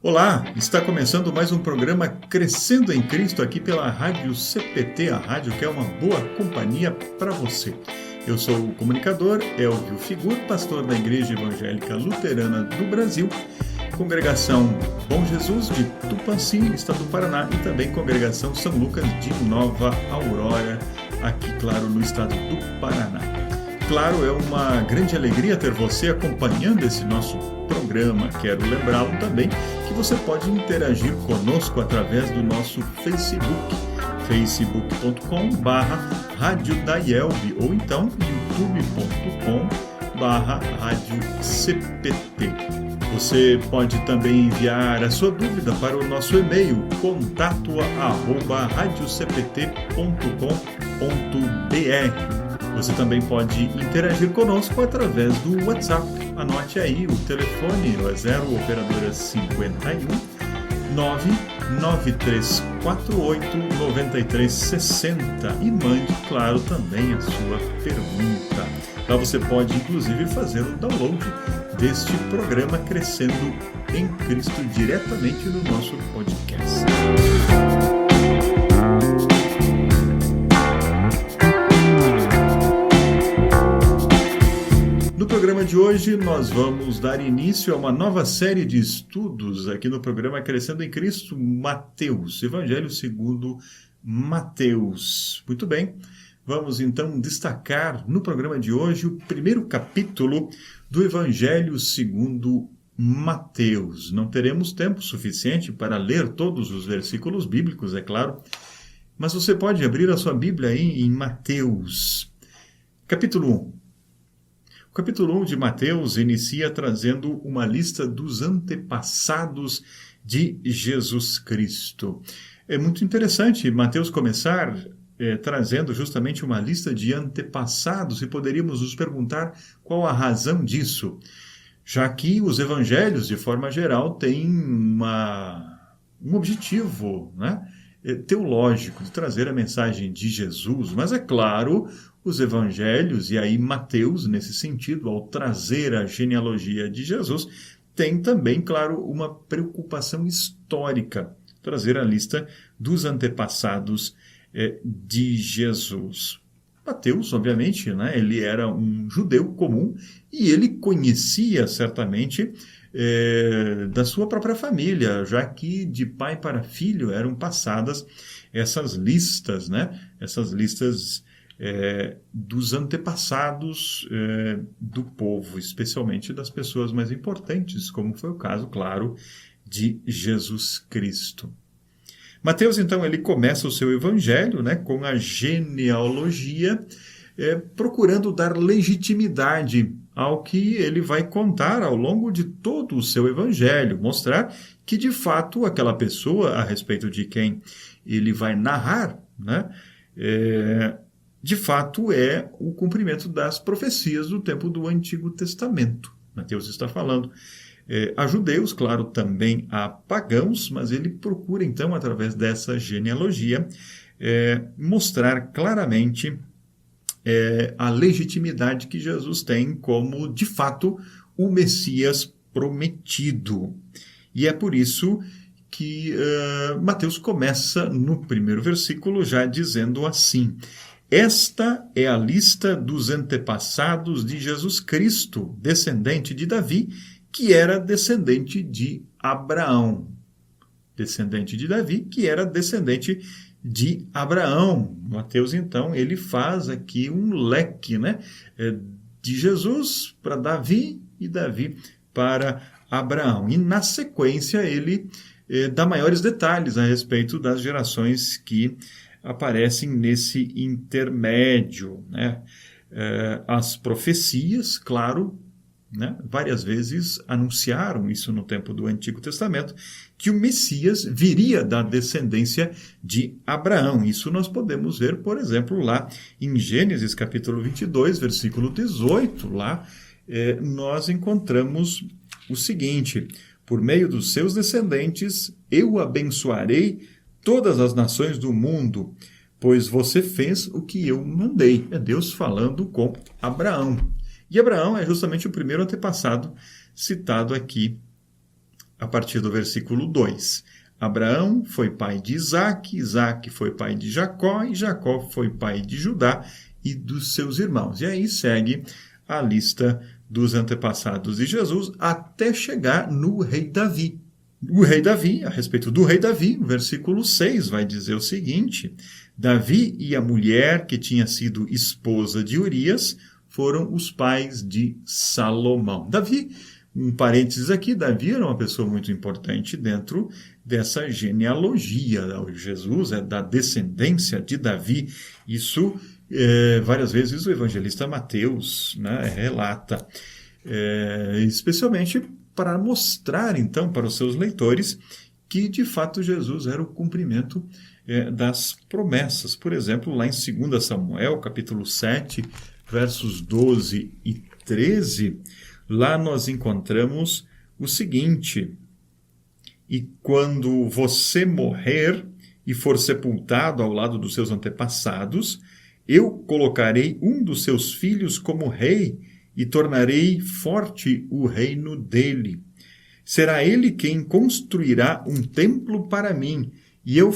Olá, está começando mais um programa Crescendo em Cristo aqui pela Rádio CPT, a rádio que é uma boa companhia para você. Eu sou o comunicador Elvio Figur, pastor da Igreja Evangélica Luterana do Brasil, Congregação Bom Jesus de Tupanci, estado do Paraná, e também Congregação São Lucas de Nova Aurora, aqui, claro, no estado do Paraná. Claro, é uma grande alegria ter você acompanhando esse nosso programa. Quero lembrá-lo também que você pode interagir conosco através do nosso Facebook, facebook.com/radiodaielb ou então youtube.com/radiocpt. Você pode também enviar a sua dúvida para o nosso e-mail contato@radiocpt.com.br. Você também pode interagir conosco através do WhatsApp. Anote aí o telefone, é 0 operadora 51 99348 9360 e mande, claro, também a sua pergunta. Lá você pode, inclusive, fazer o download deste programa Crescendo em Cristo diretamente no nosso podcast. No programa de hoje, nós vamos dar início a uma nova série de estudos aqui no programa Crescendo em Cristo, Mateus, Evangelho segundo Mateus. Muito bem, vamos então destacar no programa de hoje o primeiro capítulo do Evangelho segundo Mateus. Não teremos tempo suficiente para ler todos os versículos bíblicos, é claro, mas você pode abrir a sua Bíblia aí em Mateus, capítulo 1. O capítulo 1 de Mateus inicia trazendo uma lista dos antepassados de Jesus Cristo. É muito interessante Mateus começar trazendo justamente uma lista de antepassados, e poderíamos nos perguntar qual a razão disso, já que os evangelhos, de forma geral, têm um objetivo, né, teológico, de trazer a mensagem de Jesus, mas é claro, os evangelhos, e aí Mateus, nesse sentido, ao trazer a genealogia de Jesus, tem também, claro, uma preocupação histórica, trazer a lista dos antepassados de Jesus. Mateus, obviamente, né, ele era um judeu comum e ele conhecia certamente da sua própria família, já que de pai para filho eram passadas essas listas, né, essas listas dos antepassados do povo, especialmente das pessoas mais importantes, como foi o caso, claro, de Jesus Cristo. Mateus, então, ele começa o seu evangelho, né, com a genealogia, procurando dar legitimidade ao que ele vai contar ao longo de todo o seu evangelho, mostrar que, de fato, aquela pessoa a respeito de quem ele vai narrar, né, de fato é o cumprimento das profecias do tempo do Antigo Testamento. Mateus está falando a judeus, claro, também a pagãos, mas ele procura, então, através dessa genealogia, mostrar claramente a legitimidade que Jesus tem como, de fato, o Messias prometido. E é por isso que Mateus começa no primeiro versículo já dizendo assim: esta é a lista dos antepassados de Jesus Cristo, descendente de Davi, que era descendente de Abraão. Descendente de Davi, que era descendente de Abraão. Mateus, então, ele faz aqui um leque, né, de Jesus para Davi e Davi para Abraão. E, na sequência, ele dá maiores detalhes a respeito das gerações que aparecem nesse intermédio, né? As profecias, claro, né, várias vezes anunciaram isso no tempo do Antigo Testamento, que o Messias viria da descendência de Abraão. Isso nós podemos ver, por exemplo, lá em Gênesis capítulo 22, versículo 18, lá nós encontramos o seguinte: por meio dos seus descendentes eu abençoarei todas as nações do mundo, pois você fez o que eu mandei. É Deus falando com Abraão. E Abraão é justamente o primeiro antepassado citado aqui a partir do versículo 2. Abraão foi pai de Isaque, Isaque foi pai de Jacó, e Jacó foi pai de Judá e dos seus irmãos. E aí segue a lista dos antepassados de Jesus até chegar no rei Davi. O rei Davi, a respeito do rei Davi, o versículo 6 vai dizer o seguinte: Davi e a mulher que tinha sido esposa de Urias foram os pais de Salomão. Davi, um parênteses aqui, Davi era uma pessoa muito importante dentro dessa genealogia. Jesus é da descendência de Davi. Isso, várias vezes, o evangelista Mateus, né, relata. Especialmente para mostrar, então, para os seus leitores que, de fato, Jesus era o cumprimento das promessas. Por exemplo, lá em 2 Samuel, capítulo 7, versos 12 e 13, lá nós encontramos o seguinte: E quando você morrer e for sepultado ao lado dos seus antepassados, eu colocarei um dos seus filhos como rei e tornarei forte o reino dele. Será ele quem construirá um templo para mim, e eu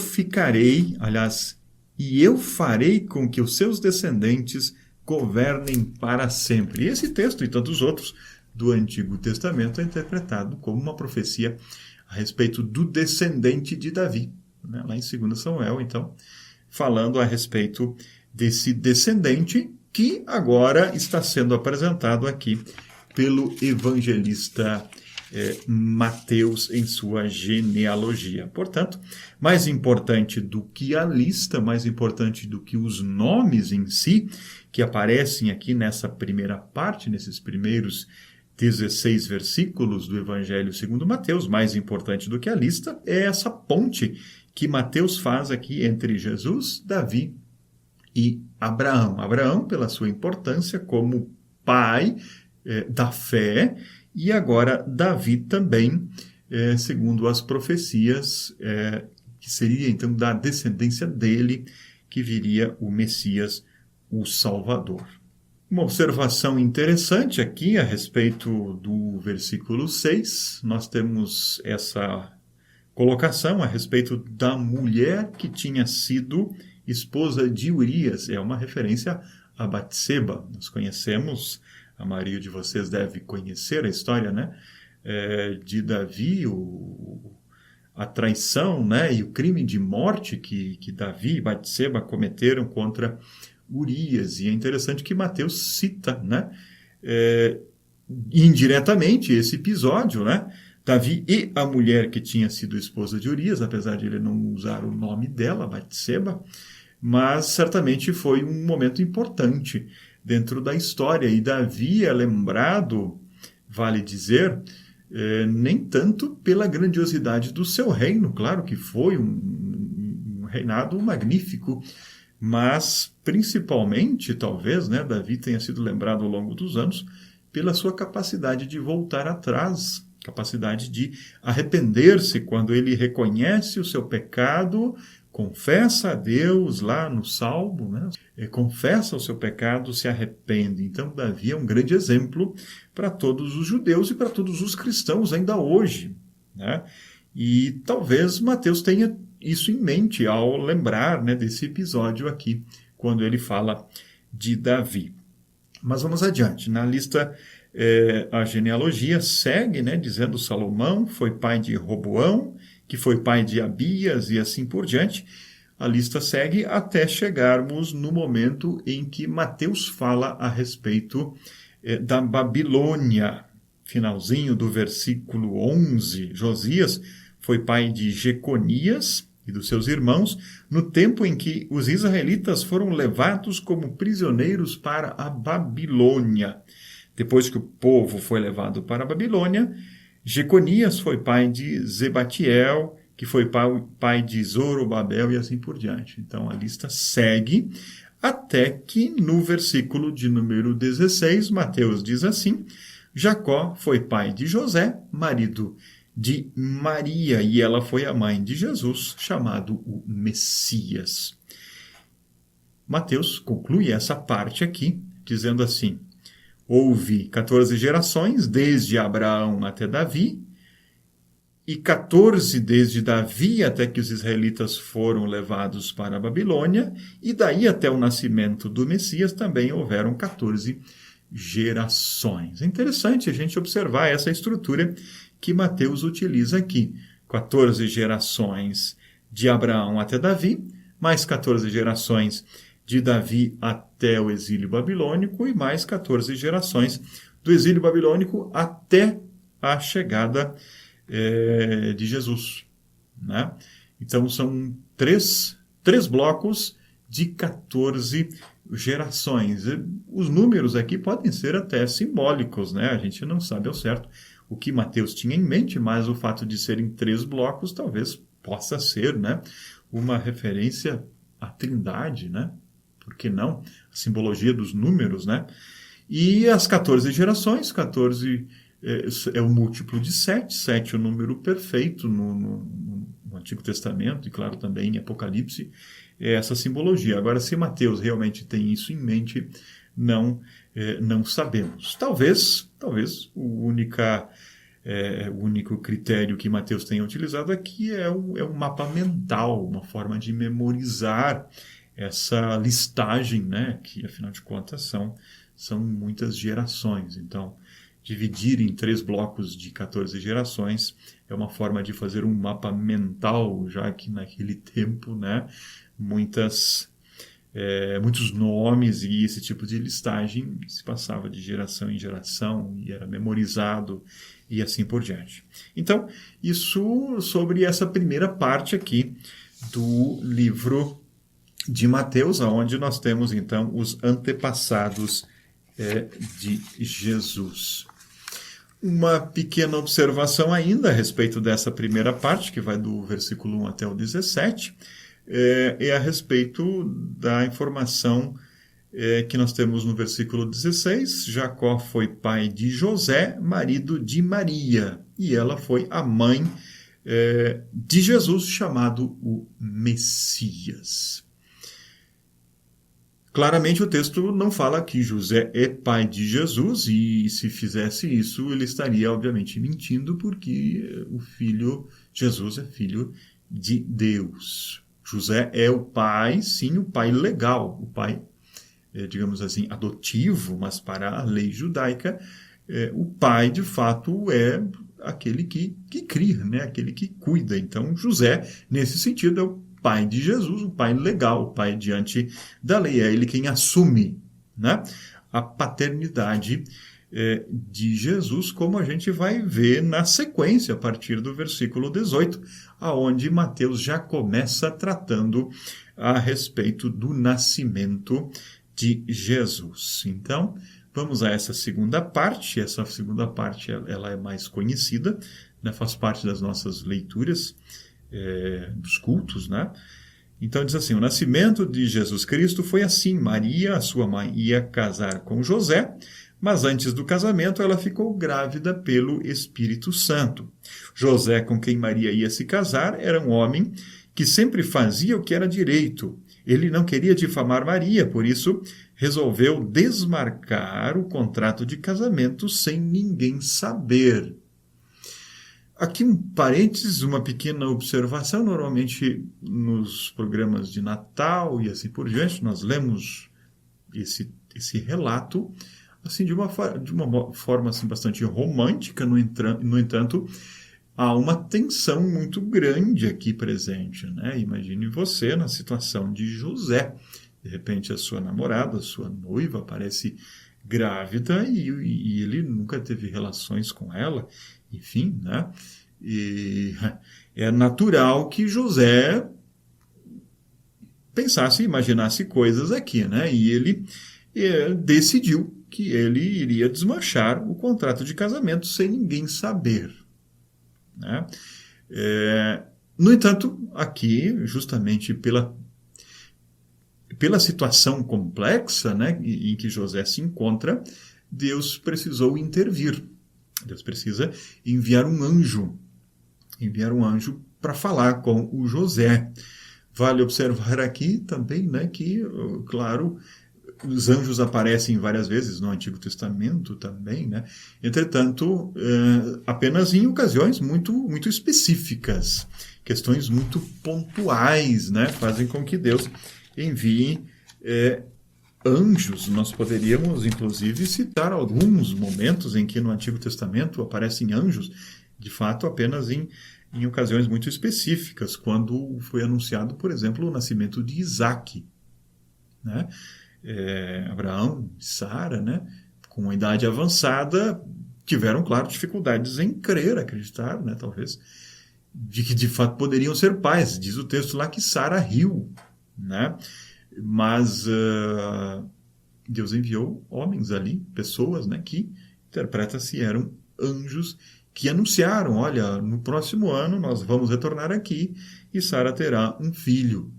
farei com que os seus descendentes governem para sempre. E esse texto e tantos outros do Antigo Testamento é interpretado como uma profecia a respeito do descendente de Davi, né? Lá em 2 Samuel, então, falando a respeito desse descendente que agora está sendo apresentado aqui pelo evangelista Mateus em sua genealogia. Portanto, mais importante do que a lista, mais importante do que os nomes em si, que aparecem aqui nessa primeira parte, nesses primeiros 16 versículos do Evangelho segundo Mateus, mais importante do que a lista, é essa ponte que Mateus faz aqui entre Jesus, Davi e Abraão. Abraão, pela sua importância como pai da fé, e agora Davi também, segundo as profecias, que seria então da descendência dele que viria o Messias, o Salvador. Uma observação interessante aqui a respeito do versículo 6, nós temos essa colocação a respeito da mulher que tinha sido esposa de Urias. É uma referência a Batseba. Nós conhecemos, a maioria de vocês deve conhecer a história, né, de Davi, a traição, né, e o crime de morte que Davi e Batseba cometeram contra Urias. E é interessante que Mateus cita, né, indiretamente esse episódio, né, Davi e a mulher que tinha sido esposa de Urias, apesar de ele não usar o nome dela, Batseba, mas certamente foi um momento importante dentro da história. E Davi é lembrado, vale dizer, nem tanto pela grandiosidade do seu reino, claro que foi um reinado magnífico, mas principalmente, talvez, né, Davi tenha sido lembrado ao longo dos anos pela sua capacidade de voltar atrás, capacidade de arrepender-se quando ele reconhece o seu pecado, confessa a Deus lá no Salmo, né? Confessa o seu pecado, se arrepende. Então, Davi é um grande exemplo para todos os judeus e para todos os cristãos ainda hoje, né? E talvez Mateus tenha isso em mente ao lembrar, né, desse episódio aqui, quando ele fala de Davi. Mas vamos adiante. Na lista, a genealogia segue, né, dizendo Salomão foi pai de Roboão, que foi pai de Abias e assim por diante. A lista segue até chegarmos no momento em que Mateus fala a respeito da Babilônia. Finalzinho do versículo 11, Josias foi pai de Jeconias e dos seus irmãos, no tempo em que os israelitas foram levados como prisioneiros para a Babilônia. Depois que o povo foi levado para a Babilônia, Jeconias foi pai de Zebatiel, que foi pai de Zorobabel e assim por diante. Então a lista segue até que no versículo de número 16, Mateus diz assim: Jacó foi pai de José, marido de Maria, e ela foi a mãe de Jesus, chamado o Messias. Mateus conclui essa parte aqui, dizendo assim: houve 14 gerações, desde Abraão até Davi, e 14 desde Davi até que os israelitas foram levados para a Babilônia, e daí até o nascimento do Messias também houveram 14 gerações. É interessante a gente observar essa estrutura que Mateus utiliza aqui. 14 gerações de Abraão até Davi, mais 14 gerações de Davi até o exílio babilônico e mais 14 gerações do exílio babilônico até a chegada de Jesus. Né? Então são três blocos de 14 gerações. Os números aqui podem ser até simbólicos, né? A gente não sabe ao certo o que Mateus tinha em mente, mas o fato de serem 3 blocos talvez possa ser, né, uma referência à Trindade, né? Por que não? A simbologia dos números, né? E as 14 gerações, 14 é o múltiplo de 7, 7 é o número perfeito no Antigo Testamento e, claro, também em Apocalipse, é essa simbologia. Agora, se Mateus realmente tem isso em mente, não sabemos. Talvez o único critério que Mateus tenha utilizado aqui é um mapa mental, uma forma de memorizar essa listagem, né, que, afinal de contas, são muitas gerações. Então, dividir em 3 blocos de 14 gerações é uma forma de fazer um mapa mental, já que naquele tempo, né, muitos nomes e esse tipo de listagem se passava de geração em geração e era memorizado e assim por diante. Então, isso sobre essa primeira parte aqui do livro de Mateus, onde nós temos então os antepassados de Jesus. Uma pequena observação ainda a respeito dessa primeira parte, que vai do versículo 1 até o 17, é a respeito da informação que nós temos no versículo 16. Jacó foi pai de José, marido de Maria, e ela foi a mãe de Jesus, chamado o Messias. Claramente o texto não fala que José é pai de Jesus, e se fizesse isso, ele estaria obviamente mentindo, porque Jesus é filho de Deus. José é o pai, sim, o pai legal, o pai, digamos assim, adotivo, mas para a lei judaica, o pai, de fato, é aquele que cria, né? Aquele que cuida. Então, José, nesse sentido, é o pai de Jesus, o pai legal, o pai diante da lei. É ele quem assume, né, a paternidade de Jesus, como a gente vai ver na sequência, a partir do versículo 18, aonde Mateus já começa tratando a respeito do nascimento de Jesus. Então, vamos a essa segunda parte. Essa segunda parte ela é mais conhecida, né, faz parte das nossas leituras, dos cultos, né? Então diz assim: o nascimento de Jesus Cristo foi assim. Maria, a sua mãe, ia casar com José, mas antes do casamento ela ficou grávida pelo Espírito Santo. José, com quem Maria ia se casar, era um homem que sempre fazia o que era direito. Ele não queria difamar Maria, por isso resolveu desmarcar o contrato de casamento sem ninguém saber. Aqui um parênteses, uma pequena observação. Normalmente nos programas de Natal e assim por diante, nós lemos esse relato assim de uma forma assim, bastante romântica. No entanto, há uma tensão muito grande aqui presente, né? Imagine você na situação de José. De repente a sua namorada, a sua noiva aparece grávida e ele nunca teve relações com ela. Enfim, né? E é natural que José pensasse, imaginasse coisas aqui, né? E ele decidiu que ele iria desmanchar o contrato de casamento sem ninguém saber, né? No entanto, aqui, justamente pela situação complexa, né, em que José se encontra, Deus precisou intervir. Deus precisa enviar um anjo para falar com o José. Vale observar aqui também, né, que, claro, Os anjos aparecem várias vezes no Antigo Testamento também, né? Entretanto, apenas em ocasiões muito específicas, questões muito pontuais, né? Fazem com que Deus envie anjos. Nós poderíamos, inclusive, citar alguns momentos em que no Antigo Testamento aparecem anjos, de fato, apenas em ocasiões muito específicas, quando foi anunciado, por exemplo, o nascimento de Isaque, né? Abraão e Sara, né, com a idade avançada, tiveram, claro, dificuldades em crer, acreditar, né, talvez, de que de fato poderiam ser pais. Diz o texto lá que Sara riu, né? Mas Deus enviou homens ali, pessoas, né, que interpreta-se eram anjos que anunciaram: olha, no próximo ano nós vamos retornar aqui e Sara terá um filho.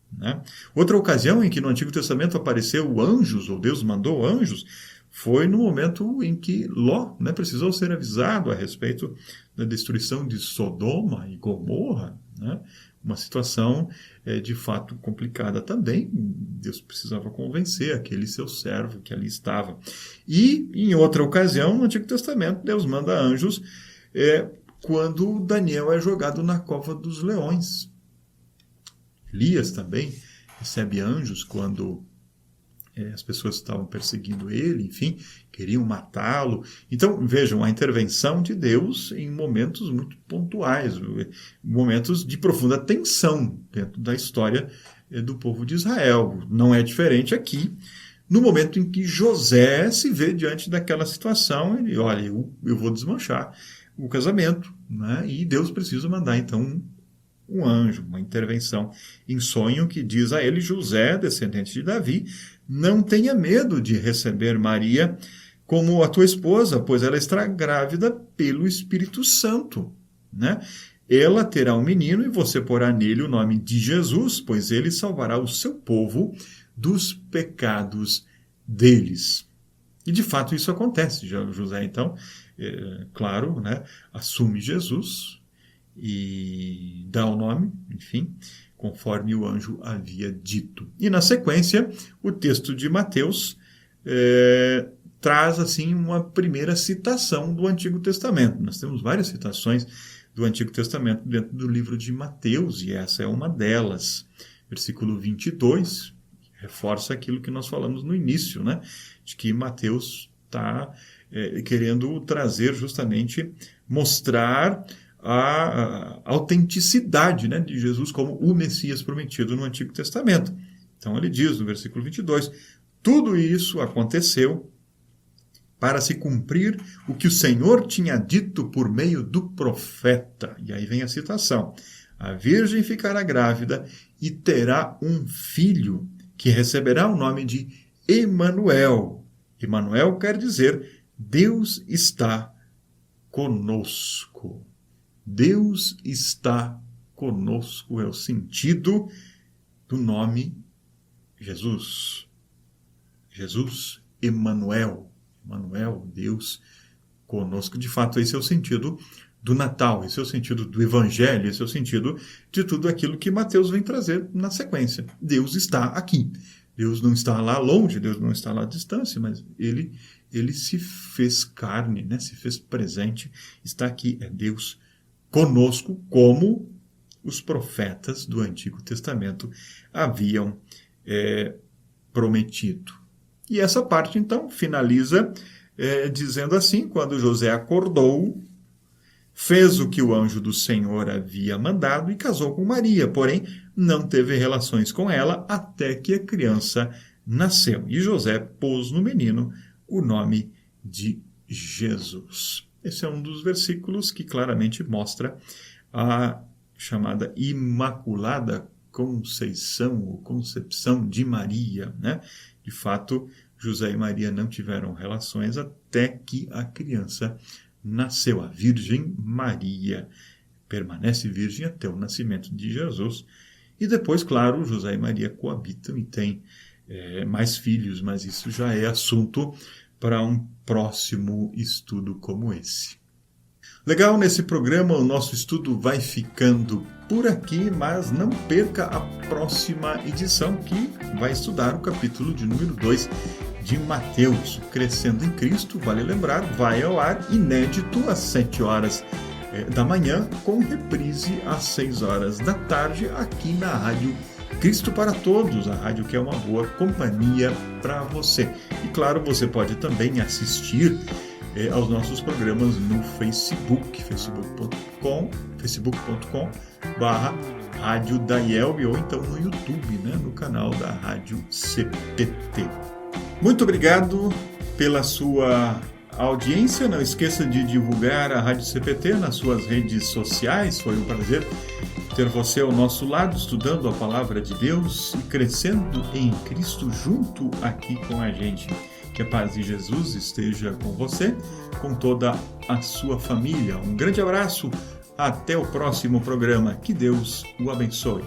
Né? Outra ocasião em que no Antigo Testamento apareceu anjos, ou Deus mandou anjos, foi no momento em que Ló, né, precisou ser avisado a respeito da destruição de Sodoma e Gomorra, né? Uma situação de fato complicada também. Deus precisava convencer aquele seu servo que ali estava. E, em outra ocasião, no Antigo Testamento, Deus manda anjos quando Daniel é jogado na cova dos leões. Elias também recebe anjos quando as pessoas estavam perseguindo ele, enfim, queriam matá-lo. Então, vejam, a intervenção de Deus em momentos muito pontuais, momentos de profunda tensão dentro da história do povo de Israel. Não é diferente aqui, no momento em que José se vê diante daquela situação. Ele: olha, eu vou desmanchar o casamento, né? E Deus precisa mandar, então, um anjo, uma intervenção em sonho que diz a ele: José, descendente de Davi, não tenha medo de receber Maria como a tua esposa, pois ela está grávida pelo Espírito Santo, né? Ela terá um menino e você porá nele o nome de Jesus, pois ele salvará o seu povo dos pecados deles. E de fato isso acontece. José, então, claro, né, assume Jesus e dá o nome, enfim, conforme o anjo havia dito. E na sequência, o texto de Mateus traz assim uma primeira citação do Antigo Testamento. Nós temos várias citações do Antigo Testamento dentro do livro de Mateus, e essa é uma delas. Versículo 22 reforça aquilo que nós falamos no início, né? De que Mateus está querendo trazer justamente, mostrar a autenticidade, né, de Jesus como o Messias prometido no Antigo Testamento. Então ele diz no versículo 22, tudo isso aconteceu para se cumprir o que o Senhor tinha dito por meio do profeta. E aí vem a citação: a virgem ficará grávida e terá um filho, que receberá o nome de Emanuel. Emanuel quer dizer Deus está conosco. Deus está conosco é o sentido do nome Jesus. Jesus, Emanuel. Emanuel, Deus conosco. De fato, esse é o sentido do Natal, esse é o sentido do Evangelho, esse é o sentido de tudo aquilo que Mateus vem trazer na sequência. Deus está aqui. Deus não está lá longe, Deus não está lá à distância, mas ele se fez carne, né? Se fez presente, está aqui. É Deus conosco, como os profetas do Antigo Testamento haviam prometido. E essa parte, então, finaliza dizendo assim: quando José acordou, fez o que o anjo do Senhor havia mandado e casou com Maria, porém não teve relações com ela até que a criança nasceu. E José pôs no menino o nome de Jesus. Esse é um dos versículos que claramente mostra a chamada Imaculada Conceição ou Concepção de Maria, né? De fato, José e Maria não tiveram relações até que a criança nasceu. A Virgem Maria permanece virgem até o nascimento de Jesus. E depois, claro, José e Maria coabitam e têm mais filhos, mas isso já é assunto para um próximo estudo como esse. Legal, nesse programa o nosso estudo vai ficando por aqui, mas não perca a próxima edição que vai estudar o capítulo de número 2 de Mateus. Crescendo em Cristo, vale lembrar, vai ao ar inédito às 7 horas da manhã, com reprise às 6 horas da tarde, aqui na Rádio Cristo para Todos, a rádio que é uma boa companhia para você. E claro, você pode também assistir aos nossos programas no Facebook, facebook.com/Rádio da IELB, ou então no YouTube, no canal da Rádio CPT. Muito obrigado pela sua audiência. Não esqueça de divulgar a Rádio CPT nas suas redes sociais. Foi um prazer ter você ao nosso lado, estudando a Palavra de Deus e crescendo em Cristo junto aqui com a gente. Que a paz de Jesus esteja com você, com toda a sua família. Um grande abraço, até o próximo programa. Que Deus o abençoe.